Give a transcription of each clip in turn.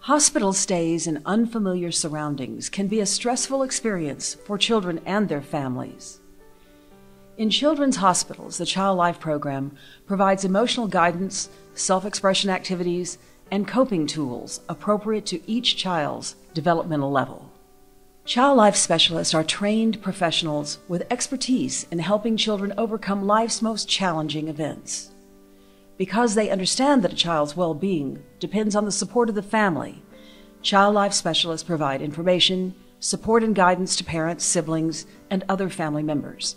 Hospital stays in unfamiliar surroundings can be a stressful experience for children and their families. In children's hospitals, the Child Life program provides emotional guidance, self-expression activities, and coping tools appropriate to each child's developmental level. Child Life specialists are trained professionals with expertise in helping children overcome life's most challenging events. Because they understand that a child's well-being depends on the support of the family, Child Life specialists provide information, support and guidance to parents, siblings, and other family members.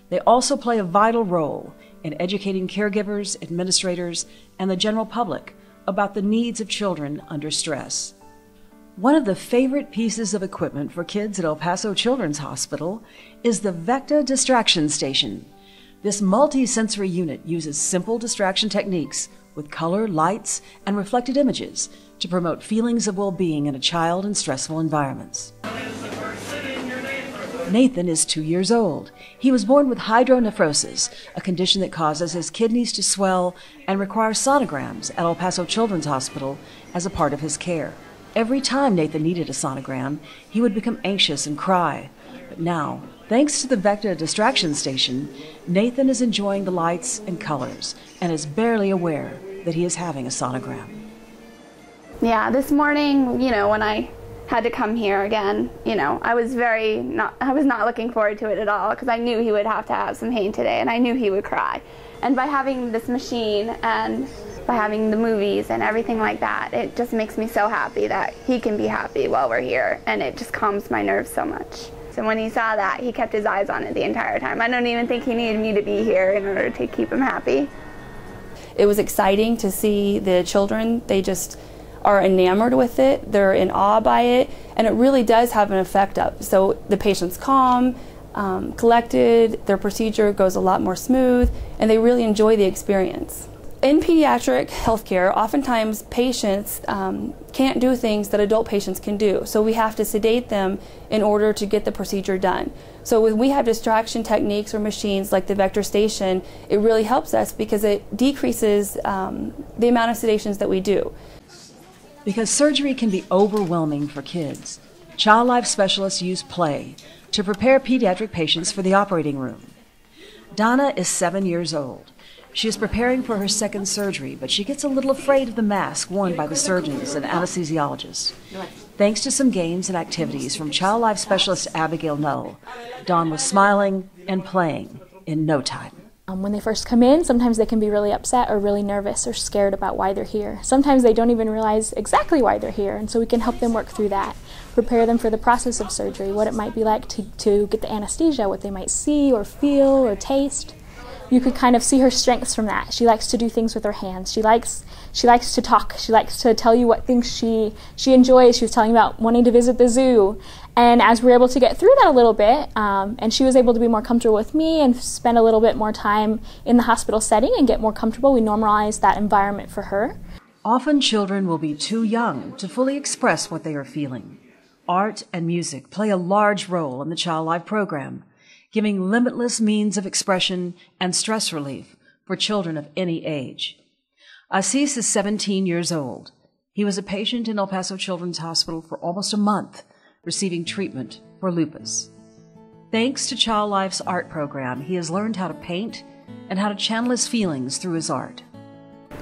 They also play a vital role in educating caregivers, administrators, and the general public about the needs of children under stress. One of the favorite pieces of equipment for kids at El Paso Children's Hospital is the Vecta Distraction Station. This multi-sensory unit uses simple distraction techniques with color, lights, and reflected images to promote feelings of well-being in a child in stressful environments. Nathan is 2 years old. He was born with hydronephrosis, a condition that causes his kidneys to swell and requires sonograms at El Paso Children's Hospital as a part of his care. Every time Nathan needed a sonogram, he would become anxious and cry. But now, thanks to the Vecta Distraction Station, Nathan is enjoying the lights and colors and is barely aware that he is having a sonogram. Yeah, this morning, when I had to come here again, I was not looking forward to it at all, because I knew he would have to have some pain today and I knew he would cry. And by having this machine and by having the movies and everything like that, it just makes me so happy that he can be happy while we're here, and it just calms my nerves so much. So when he saw that, he kept his eyes on it the entire time. I don't even think he needed me to be here in order to keep him happy. It was exciting to see the children. They just are enamored with it, they're in awe by it, and it really does have an effect up. So the patient's calm, collected, their procedure goes a lot more smooth, and they really enjoy the experience. In pediatric healthcare, oftentimes patients can't do things that adult patients can do, so we have to sedate them in order to get the procedure done. So when we have distraction techniques or machines like the Vecta Station, it really helps us because it decreases the amount of sedations that we do. Because surgery can be overwhelming for kids, Child Life specialists use play to prepare pediatric patients for the operating room. Donna is 7 years old. She is preparing for her second surgery, but she gets a little afraid of the mask worn by the surgeons and anesthesiologists. Thanks to some games and activities from Child Life specialist Abigail Null, Dawn was smiling and playing in no time. When they first come in, sometimes they can be really upset or really nervous or scared about why they're here. Sometimes they don't even realize exactly why they're here, and so we can help them work through that, prepare them for the process of surgery, what it might be like to get the anesthesia, what they might see or feel or taste. You could kind of see her strengths from that. She likes to do things with her hands. She likes to talk. She likes to tell you what things she enjoys. She was telling about wanting to visit the zoo. And as we were able to get through that a little bit, and she was able to be more comfortable with me and spend a little bit more time in the hospital setting and get more comfortable, we normalized that environment for her. Often children will be too young to fully express what they are feeling. Art and music play a large role in the Child Life program, giving limitless means of expression and stress relief for children of any age. Assis is 17 years old. He was a patient in El Paso Children's Hospital for almost a month, receiving treatment for lupus. Thanks to Child Life's art program, he has learned how to paint and how to channel his feelings through his art.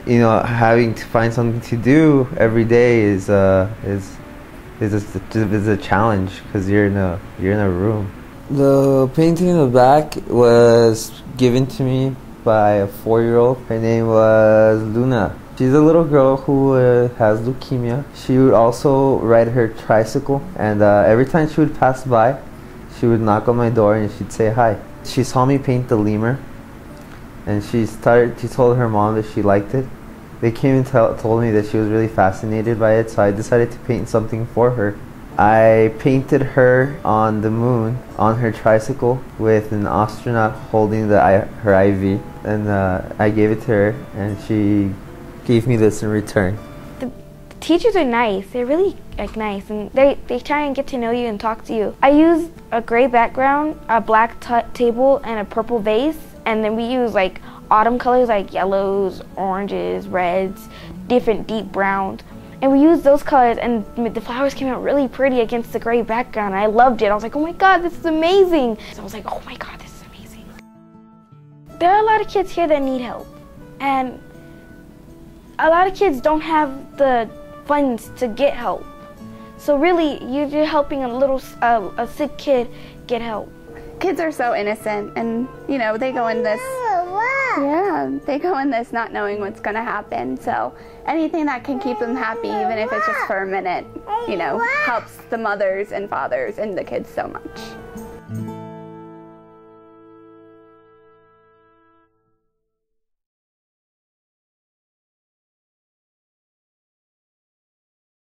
Having to find something to do every day is a challenge because you're in a room. The painting in the back was given to me by a 4-year-old. Her name was Luna. She's a little girl who has leukemia. She would also ride her tricycle, and every time she would pass by, she would knock on my door and she'd say hi. She saw me paint the lemur, and she told her mom that she liked it. They came and told me that she was really fascinated by it, so I decided to paint something for her. I painted her on the moon on her tricycle with an astronaut holding her IV, and I gave it to her, and she gave me this in return. The teachers are nice. They're really nice, and they try and get to know you and talk to you. I used a gray background, a black table, and a purple vase, and then we use autumn colors like yellows, oranges, reds, different deep browns. And we used those colors, and the flowers came out really pretty against the gray background. I loved it. I was like, oh my God, this is amazing. So I was like, oh my God, this is amazing. There are a lot of kids here that need help. And a lot of kids don't have the funds to get help. So really, you're helping a sick kid get help. Kids are so innocent, and you know, they go in this not knowing what's going to happen. So anything that can keep them happy, even if it's just for a minute, you know, helps the mothers and fathers and the kids so much.